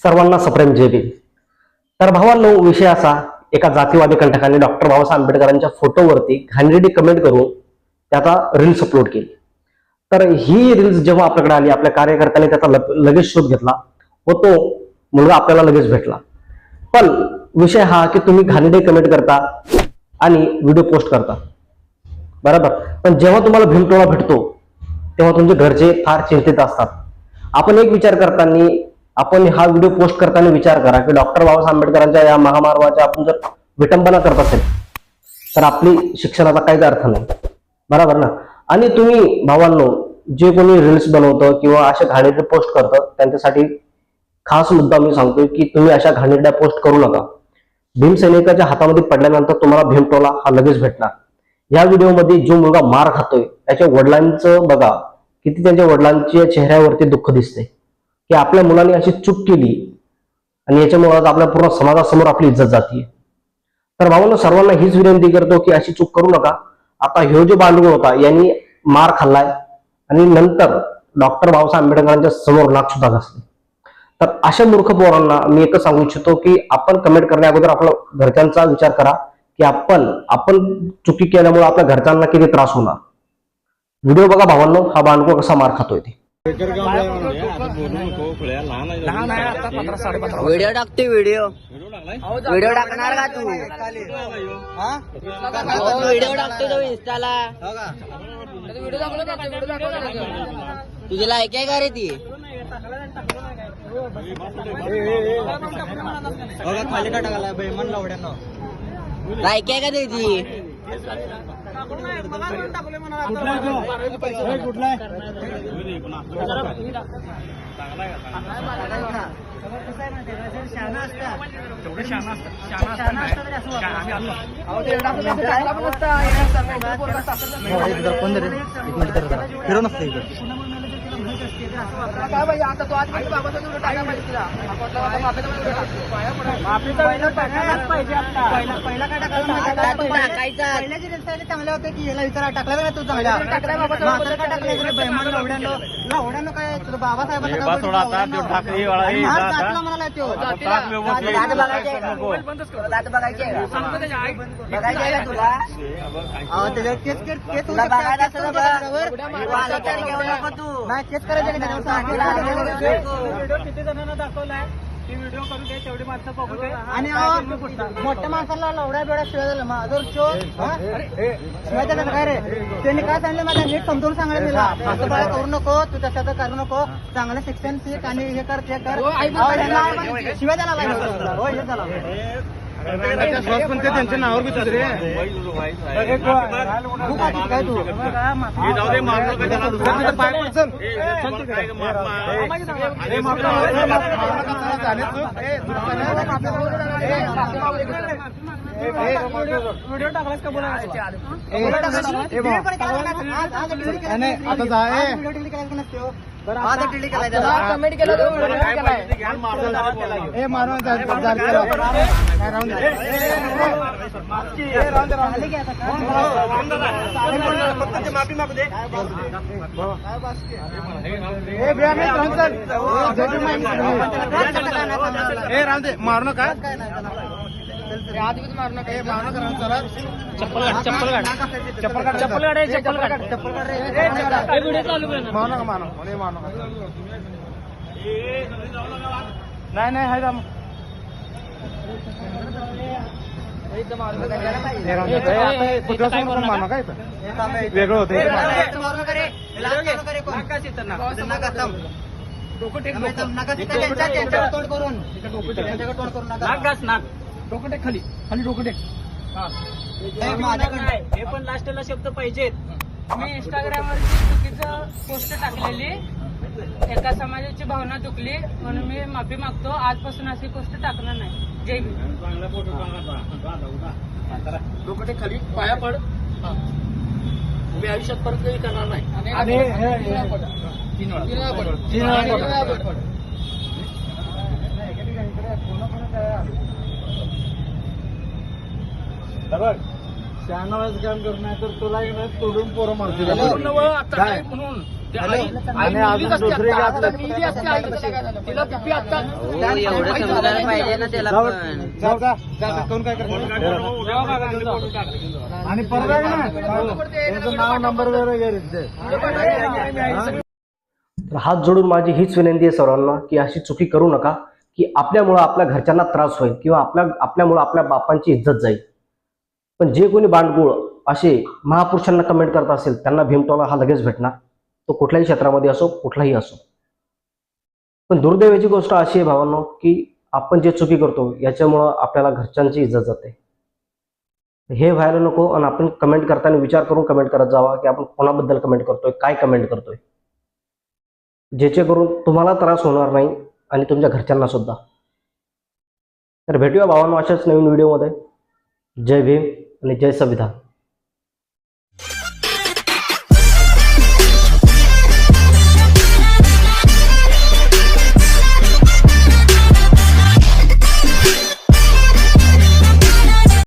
सर्वांना सप्रेम जय भीम। तर भावांनो, विषय असा, एका जातीवादी कंटकाने डॉक्टर बाबासाहेब आंबेडकरांच्या फोटोवरती घाणेरडी कमेंट करून त्याचा रील्स अपलोड केली। तर ही रील्स जेव्हा आपल्याकडे आली, आपल्या कार्यकर्त्यांनी त्याचा लगेच शोध घेतला व तो मुलगा आपल्याला लगेच भेटला। पण विषय हा की तुम्ही घाणेरडी कमेंट करता आणि व्हिडिओ पोस्ट करता, बरोबर, पण जेव्हा तुम्हाला भीमटोळा भेटतो तेव्हा तुमचे घरचे फार चिंतित असतात। आपण एक विचार करताना, आपण हा व्हिडिओ पोस्ट करताना विचार करा की डॉक्टर बाबासाहेब आंबेडकरांच्या या महामानवाच्या आपण जर विटंबना करत असेल तर आपली शिक्षणाचा काहीच अर्थ नाही, बरोबर ना। आणि तुम्ही भावांनो, जे कोणी रील्स बनवतं किंवा अशा घाणेरड्या पोस्ट करतं त्यांच्यासाठी खास मुद्दा मी सांगतोय की तुम्ही अशा घाणेरड्या पोस्ट करू नका। भीमसैनिकाच्या हातामध्ये पडल्यानंतर तुम्हाला भीमटोला हा लगेच भेटणार। या व्हिडिओमध्ये जो मुलगा मार खातोय त्याच्या वडिलांचं बघा, किती त्यांच्या वडिलांच्या चेहऱ्यावरती दुःख दिसते की आपल्या मुलाने अशी चूक केली आणि याच्यामुळे आपल्या पूर्ण समाजासमोर आपली इज्जत जाते। तर भावांनो, सर्वांना हीच विनंती करतो की अशी चूक करू नका। आता ह्यो जो बांडगुळ होता यांनी मार खाल्लाय आणि नंतर डॉक्टर बाबासाहेब आंबेडकरांच्या समोर नाक सुद्धा घासले। तर अशा मूर्ख पोरांना मी एकच सांगू इच्छितो की आपण कमेंट करण्या अगोदर आपल्या घरच्यांचा विचार करा की आपण चुकी केल्यामुळे आपल्या घरच्यांना किती त्रास होणार। व्हिडिओ बघा भावांनो, हा बांडगुळ कसा मार खातोय ते। व्हिडिओ टाकते, व्हिडिओ टाकणार का तू? व्हिडिओ टाकतो तो इंस्टाला, तुझी लायक आहे का रे ती? लायक आहे का त्याची? फिरव नसते काय पाहिजे आता तो आज बाबाचा टाका पहिला काय टाकायचा चांगल्या होते की याला विचारा टाकला का तू चांगला टाकला काय तुला बाबासाहेबांना म्हणाला तो बघायचे का तुला? तुला बघायला असं नाही केस करायचं किती जणांना दाखवलाय ती व्हिडिओ करून घे, तेवढी माणसं बघू दे। आणि मोठ्या माणसाला लवड्या बेवड्या शिवाय झालं माझं शिवाय झालं काय रे? त्यांनी काय सांगितलं माझ्या नीट समजून सांगायला दिला, असं बाळ करू नको, तू तसं करू नको, चांगलं शिक्षण शिक आणि हे कर ते कर, शिवाय झाला होय हे झाला पण ते त्यांच्या नावावर घेतो रे काय तू व्हिडिओ टाकलास का? बोला कमेंट केलं माफी मागू दे राम दे मारू नका नाही नाही हाय वेगळं होतं डोकं टेक खाली खाली डोकं टेक। हे पण लास्टला शब्द पाहिजेत। मी इंस्टाग्रामवरती चुकीचं पोस्ट टाकलेली, एका समाजाची भावना चुकली म्हणून मी माफी मागतो। आजपासून अशी पोस्ट टाकणार नाही। जय भीम। डोकं टेक खाली, पाया पड, मी आयुष्यात परत कधी करणार नाही। आणि 3 वेळा शहाणावाच काम करणार तर तुला तोडून पोरं मारतील आता म्हणून आणि अजून दुसरी एवढं समजायला पाहिजे ना त्याला पण. आणि परत नाव नंबर वगैरे तर हात जोडून माझी हीच विनंती आहे सर्वांना की अशी चुकी करू नका की आपल्यामुळं आपल्या घरच्यांना त्रास होईल किंवा आपल्यामुळं आपल्या बापांची इज्जत जाईल. पण जे कोणी बांडगुळ असे महापुरुषांना कमेंट करत असेल त्यांना भीमटोला हा लगेच भेटणार, तो कुठल्याही क्षेत्रामध्ये असो कुठलाही असो. पण दुर्दैवाची गोष्ट अशी आहे भावांनो की आपण जे चुकी करतो याच्यामुळं आपल्याला घरच्यांची इज्जत जाते. हे व्हायला नको आणि आपण कमेंट करताना विचार करून कमेंट करत जावा की आपण कोणाबद्दल कमेंट करतोय, काय कमेंट करतोय, ज्याचे करून तुम्हाला त्रास होणार नाही आणि तुमच्या घरच्यांना सुद्धा. तर भेटूया भावांनो अशाच नवीन व्हिडिओमध्ये. जय भीम आणि जय संविधान.